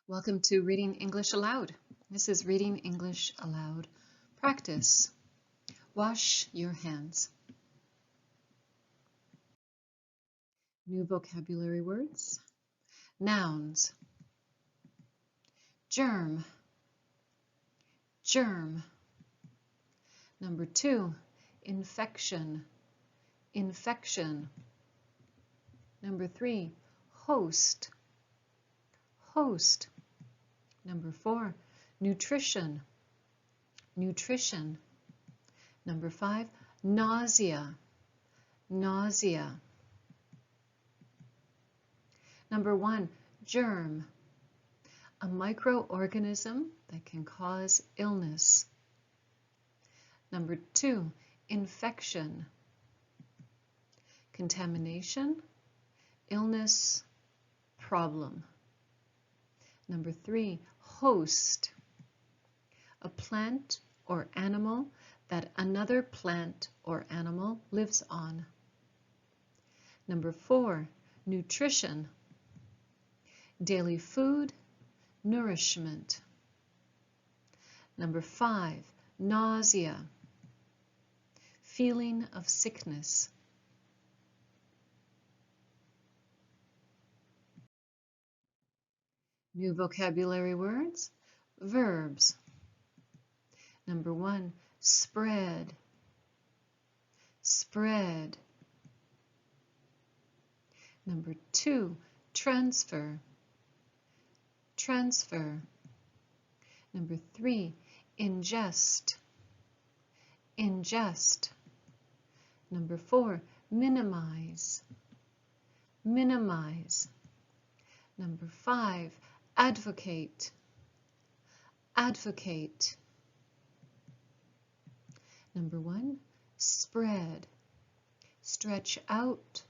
Welcome to Reading English Aloud. This is Reading English Aloud practice. Wash your hands. New vocabulary words. Nouns. Germ. Germ. Number 2, infection. Infection. Number 3, host. Host. Number 4, nutrition. Nutrition. Number 5, nausea. Nausea. Number 1, germ. A microorganism that can cause illness. Number 2, infection. Contamination, illness, problem. Number 3, host. A plant or animal that another plant or animal lives on. Number 4, nutrition. Daily food, nourishment. Number 5, nausea. Feeling of sickness. New vocabulary words. Verbs. Number 1, spread. Spread. Number 2, transfer. Transfer. Number 3, ingest. Ingest. Number 4, minimize. Minimize. Number 5, advocate. Advocate. Number 1, spread. Stretch out,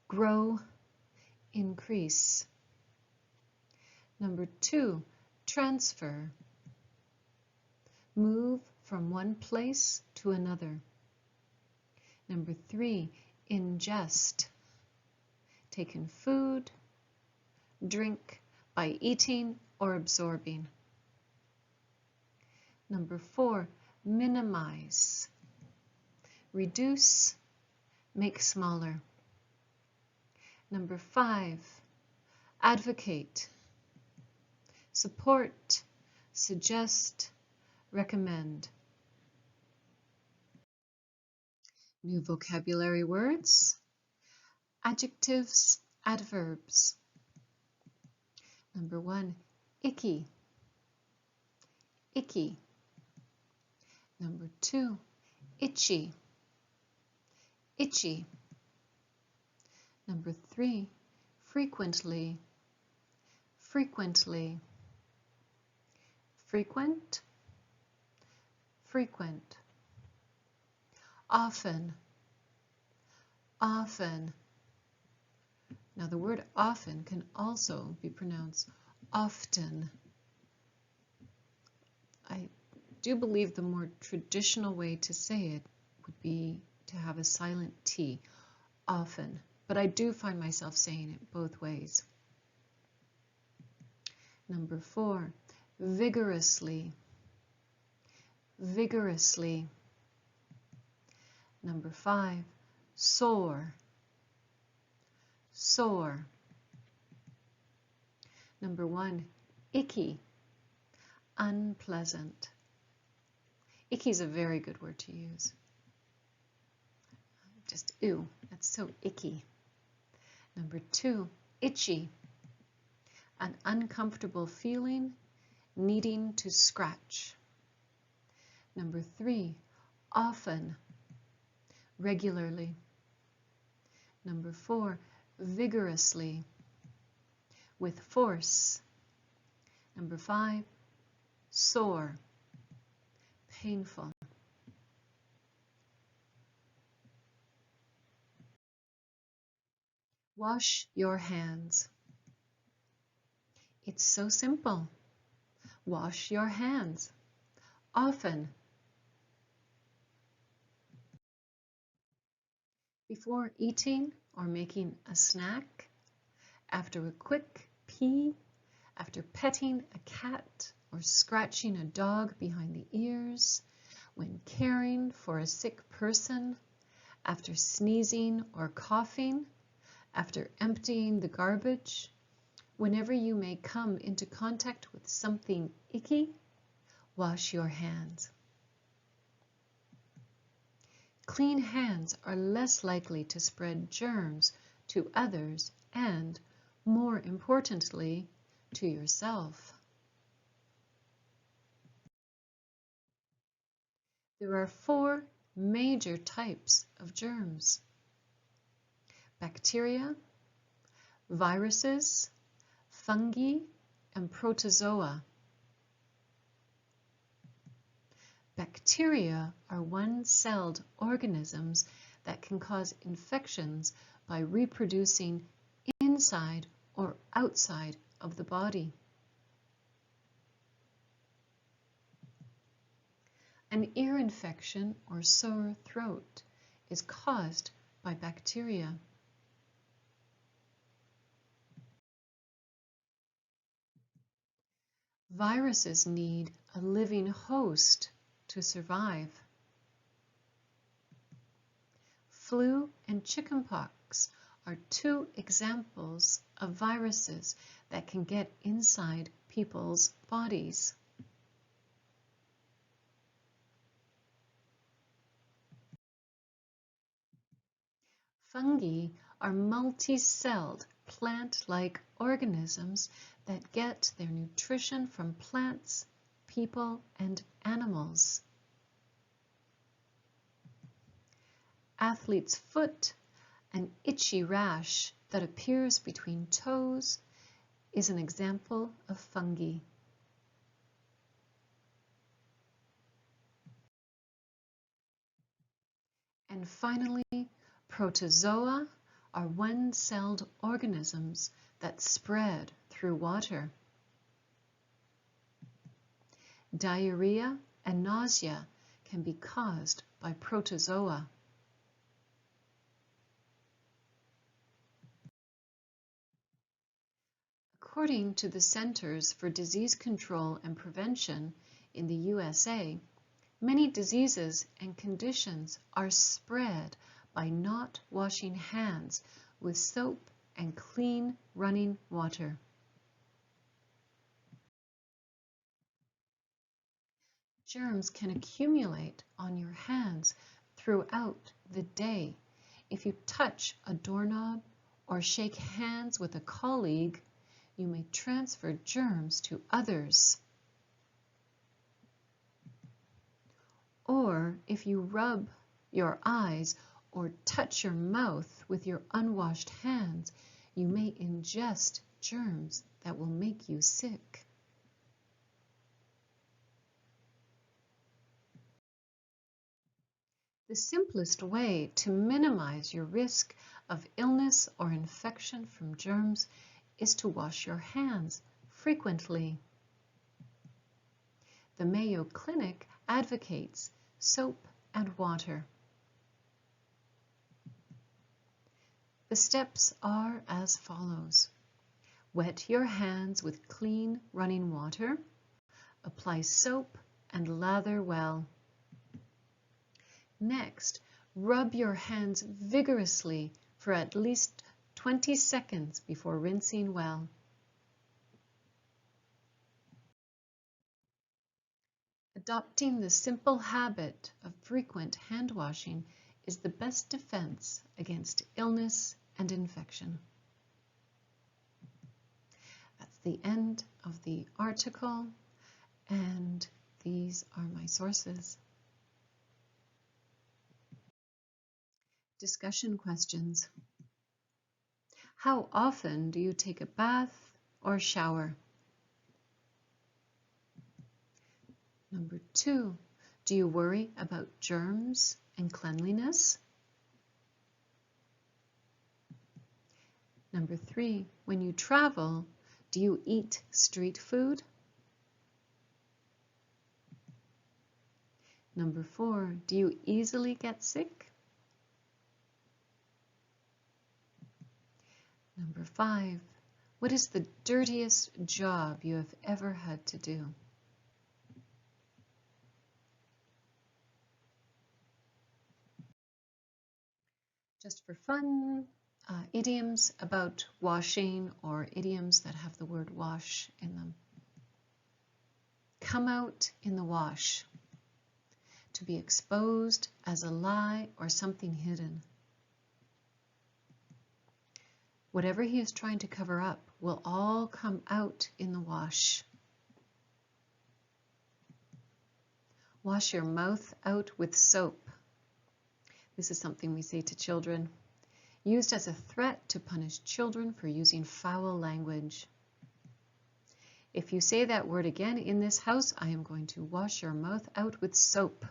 grow, increase. Number 2, transfer. Move from one place to another. Number 3, ingest. Take in food, drink by eating or absorbing. Number 4, minimize. Reduce, make smaller. Number 5, advocate. Support, suggest, recommend. New vocabulary words. Adjectives, adverbs. Number 1, icky. Icky. Number 2, itchy. Itchy. Number 3, frequently. Frequently. Frequent. Frequent. Often. Often. Now the word often can also be pronounced often. I do believe the more traditional way to say it would be to have a silent T, often, but I do find myself saying it both ways. Number 4, vigorously. Vigorously. Number 5, sore. Sore. Number 1, icky. Unpleasant. Icky is a very good word to use. Just, ew, that's so icky. Number 2, itchy. An uncomfortable feeling, needing to scratch. Number 3, often. Regularly. Number 4, vigorously. With force. Number 5, sore. Painful. Wash your hands. It's so simple. Wash your hands. Often. Before eating or making a snack. After a quick pee. after petting a cat or scratching a dog behind the ears, when caring for a sick person, after sneezing or coughing, after emptying the garbage, whenever you may come into contact with something icky, wash your hands. Clean hands are less likely to spread germs to others and, more importantly, to yourself. There are 4 major types of germs: bacteria, viruses, fungi, and protozoa. Bacteria are one-celled organisms that can cause infections by reproducing inside or outside of the body. An ear infection or sore throat is caused by bacteria. Viruses need a living host to survive. Flu and chickenpox are 2 examples of viruses that can get inside people's bodies. Fungi are multi-celled plant-like organisms that get their nutrition from plants, people, and animals. Athlete's foot, an itchy rash that appears between toes, is an example of fungi. And finally, protozoa are one-celled organisms that spread through water. Diarrhea and nausea can be caused by protozoa. According to the Centers for Disease Control and Prevention in the USA, many diseases and conditions are spread by not washing hands with soap and clean running water. Germs can accumulate on your hands throughout the day. If you touch a doorknob or shake hands with a colleague, you may transfer germs to others. Or if you rub your eyes or touch your mouth with your unwashed hands, you may ingest germs that will make you sick. The simplest way to minimize your risk of illness or infection from germs is to wash your hands frequently. The Mayo Clinic advocates soap and water. The steps are as follows. Wet your hands with clean running water. Apply soap and lather well. Next, rub your hands vigorously for at least 20 seconds before rinsing well. Adopting the simple habit of frequent hand washing is the best defense against illness and infection. That's the end of the article, and these are my sources. Discussion questions. How often do you take a bath or shower? Number 2, do you worry about germs and cleanliness? Number 3, when you travel, do you eat street food? Number 4, do you easily get sick? Number 5, What is the dirtiest job you have ever had to do? Just for fun, idioms about washing or idioms that have the word wash in them. Come out in the wash. To be exposed as a lie or something hidden. Whatever he is trying to cover up will all come out in the wash. Wash your mouth out with soap. This is something we say to children, used as a threat to punish children for using foul language. If you say that word again in this house, I am going to wash your mouth out with soap.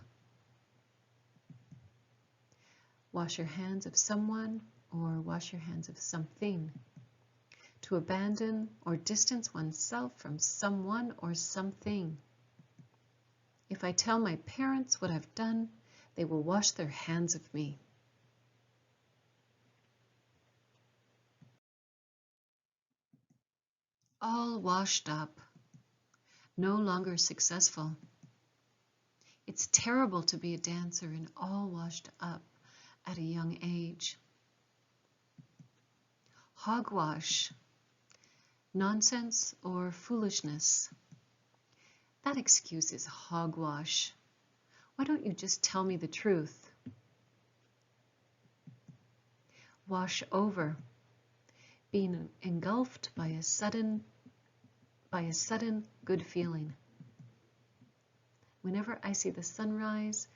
Wash your hands of someone or wash your hands of something. To abandon or distance oneself from someone or something. If I tell my parents what I've done, they will wash their hands of me. All washed up. No longer successful. It's terrible to be a dancer and all washed up at a young age. Hogwash. Nonsense or foolishness. That excuse is hogwash. Why don't you just tell me the truth? Wash over. Being engulfed by a sudden good feeling. Whenever I see the sunrise,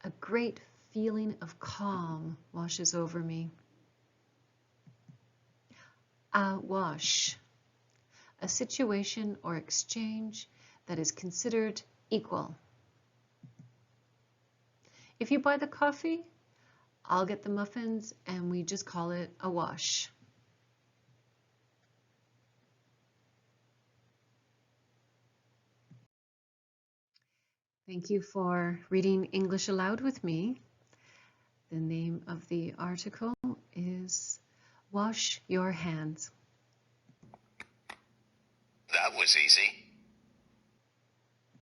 a great feeling of calm washes over me. Wash. A situation or exchange that is considered equal. If you buy the coffee, I'll get the muffins and we just call it a wash. Thank you for reading English aloud with me. The name of the article is Wash Your Hands. That was easy.